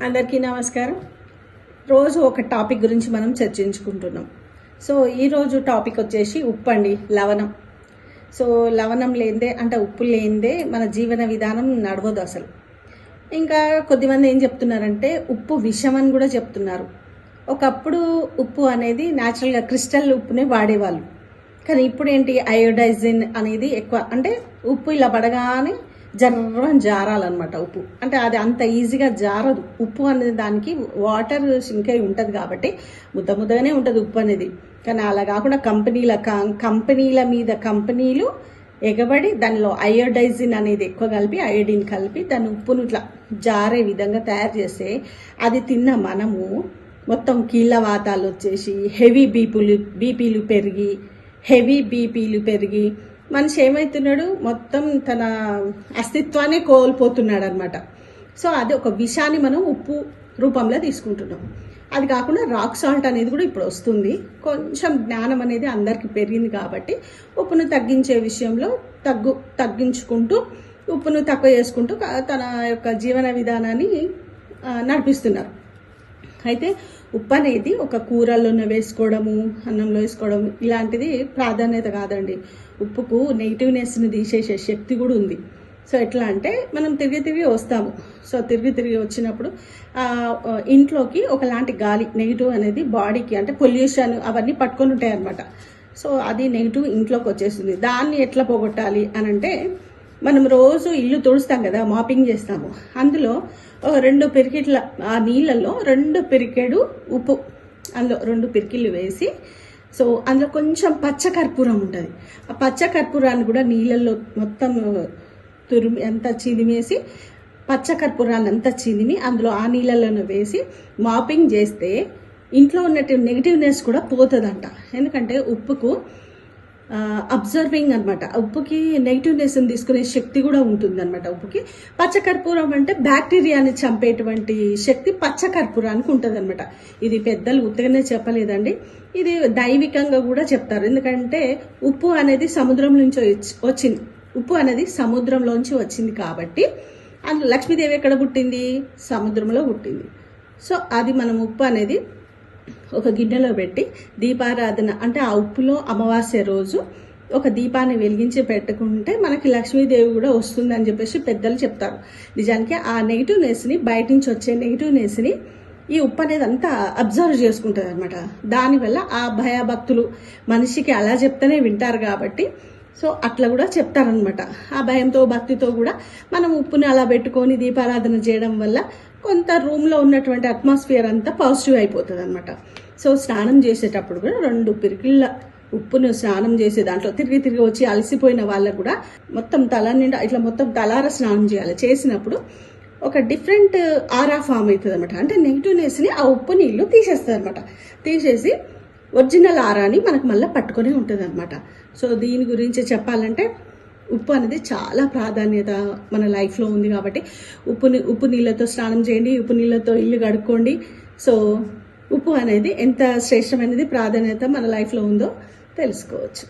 అందరికీ నమస్కారం. రోజు ఒక టాపిక్ గురించి మనం చర్చించుకుంటున్నాం. సో ఈరోజు టాపిక్ వచ్చేసి ఉప్పు అండి, లవణం. సో లవణం లేనిదే అంటే ఉప్పు లేనిదే మన జీవన విధానం నడవదు అసలు. ఇంకా కొద్దిమంది ఏం చెప్తున్నారంటే ఉప్పు విషం అని కూడా చెప్తున్నారు. ఒకప్పుడు ఉప్పు అనేది న్యాచురల్గా క్రిస్టల్ ఉప్పునే వాడేవాళ్ళు, కానీ ఇప్పుడు ఏంటి అయోడైజిన్ అనేది ఎక్కువ. అంటే ఉప్పు ఇలా పడగానే జర్రం జారాలన్నమాట. ఉప్పు అంటే అది అంత ఈజీగా జారదు. ఉప్పు అనేది దానికి వాటర్ ఇంకే ఉంటుంది కాబట్టి ముద్దగానే ఉంటుంది ఉప్పు అనేది. కానీ అలా కాకుండా కంపెనీల మీద కంపెనీలు ఎగబడి దానిలో అయోడైజిన్ అనేది ఎక్కువ కలిపి, అయోడిన్ కలిపి దాన్ని ఉప్పును ఇట్లా జారే విధంగా తయారు చేస్తే అది తిన్న మనము మొత్తం కీళ్ళ వాతాలు వచ్చేసి హెవీ బీపీలు పెరిగి మనిషి ఏమవుతున్నాడు, మొత్తం తన అస్తిత్వాన్ని కోల్పోతున్నాడు అనమాట. సో అది ఒక విషాన్ని మనం ఉప్పు రూపంలో తీసుకుంటున్నాం. అది కాకుండా రాక్ సాల్ట్ అనేది కూడా ఇప్పుడు వస్తుంది. కొంచెం జ్ఞానం అనేది అందరికీ పెరిగింది కాబట్టి ఉప్పును తగ్గించే విషయంలో తగ్గించుకుంటూ ఉప్పును తక్కువ చేసుకుంటూ తన యొక్క జీవన విధానాన్ని నడిపిస్తున్నారు. అయితే ఉప్పు అనేది ఒక కూరల్లోనే వేసుకోవడము, అన్నంలో వేసుకోవడము ఇలాంటిది ప్రాధాన్యత కాదండి. ఉప్పుకు నెగిటివ్నెస్ని తీసేసే శక్తి కూడా ఉంది. సో ఎట్లా అంటే మనం తిరిగి వస్తాము. సో తిరిగి వచ్చినప్పుడు ఇంట్లోకి ఒకలాంటి గాలి నెగిటివ్ అనేది బాడీకి, అంటే పొల్యూషన్ అవన్నీ పట్టుకొని ఉంటాయి అన్నమాట. సో అది నెగిటివ్ ఇంట్లోకి వచ్చేస్తుంది. దాన్ని ఎట్లా పోగొట్టాలి అని అంటే, మనం రోజు ఇల్లు తుడుస్తాం కదా, మాపింగ్ చేస్తాము. అందులో 2 పిరికిట్ల ఆ నీళ్ళల్లో 2 పిరికెడు ఉప్పు, అందులో 2 పిరికిళ్ళు వేసి, సో అందులో కొంచెం పచ్చకర్పూరం ఉంటుంది. ఆ పచ్చకర్పూరాన్ని కూడా నీళ్ళల్లో మొత్తం తురిమి అంతా చిదిమేసి, పచ్చకర్పూరాన్ని అంతా చిదిమి అందులో ఆ నీళ్ళల్లోనే వేసి మాపింగ్ చేస్తే ఇంట్లో ఉన్నట్టు నెగిటివ్నెస్ కూడా పోతుందంట. ఎందుకంటే ఉప్పుకు అబ్జర్వింగ్ అనమాట. ఉప్పుకి నెగిటివ్నెస్ తీసుకునే శక్తి కూడా ఉంటుంది అనమాట ఉప్పుకి. పచ్చకర్పూరం అంటే బ్యాక్టీరియాని చంపేటువంటి శక్తి పచ్చకర్పూరానికి ఉంటుంది అనమాట. ఇది పెద్దలు ఉత్తగానే చెప్పలేదండి, ఇది దైవికంగా కూడా చెప్తారు. ఎందుకంటే ఉప్పు అనేది సముద్రం నుంచి వచ్చింది. ఉప్పు అనేది సముద్రంలోంచి వచ్చింది కాబట్టి అందులో లక్ష్మీదేవి ఎక్కడ పుట్టింది? సముద్రంలో పుట్టింది. సో అది మనం ఉప్పు అనేది ఒక గిన్నెలో పెట్టి దీపారాధన, అంటే ఆ ఉప్పులో అమావాస్య రోజు ఒక దీపాన్ని వెలిగించి పెట్టుకుంటే మనకి లక్ష్మీదేవి కూడా వస్తుందని చెప్పేసి పెద్దలు చెప్తారు. నిజానికి ఆ నెగిటివ్నెస్ని, బయట నుంచి వచ్చే నెగిటివ్నెస్ని ఈ ఉప్పు అనేది అంతా అబ్జర్వ్ చేసుకుంటుంది అనమాట. దానివల్ల ఆ భయభక్తులు మనిషికి అలా చెప్తేనే వింటారు కాబట్టి సో అట్లా కూడా చెప్తారనమాట. ఆ భయంతో భక్తితో కూడా మనం ఉప్పుని అలా పెట్టుకొని దీపారాధన చేయడం వల్ల కొంత రూమ్లో ఉన్నటువంటి అట్మాస్ఫియర్ అంతా పాజిటివ్ అయిపోతుంది అనమాట. సో స్నానం చేసేటప్పుడు కూడా 2 పిరికిళ్ళ ఉప్పును స్నానం చేసే దాంట్లో తిరిగి వచ్చి అలసిపోయిన వాళ్ళకు కూడా మొత్తం తల నిండా ఇట్లా మొత్తం తలార స్నానం చేయాలి. చేసినప్పుడు ఒక డిఫరెంట్ ఆరా ఫామ్ అవుతుంది అనమాట. అంటే నెగిటివ్నెస్ని ఆ ఉప్పు నీళ్ళు తీసేస్తుంది అనమాట. తీసేసి ఒరిజినల్ ఆరాని మనకు మళ్ళీ పట్టుకొని ఉంటుంది అనమాట. సో దీని గురించి చెప్పాలంటే ఉప్పు అనేది చాలా ప్రాధాన్యత మన లైఫ్లో ఉంది కాబట్టి ఉప్పు నీళ్ళతో స్నానం చేయండి, ఉప్పు నీళ్ళతో ఇల్లు కడుక్కోండి. సో ఉప్పు అనేది ఎంత శ్రేష్టమైనది, ప్రాధాన్యత మన లైఫ్లో ఉందో తెలుసుకోవచ్చు.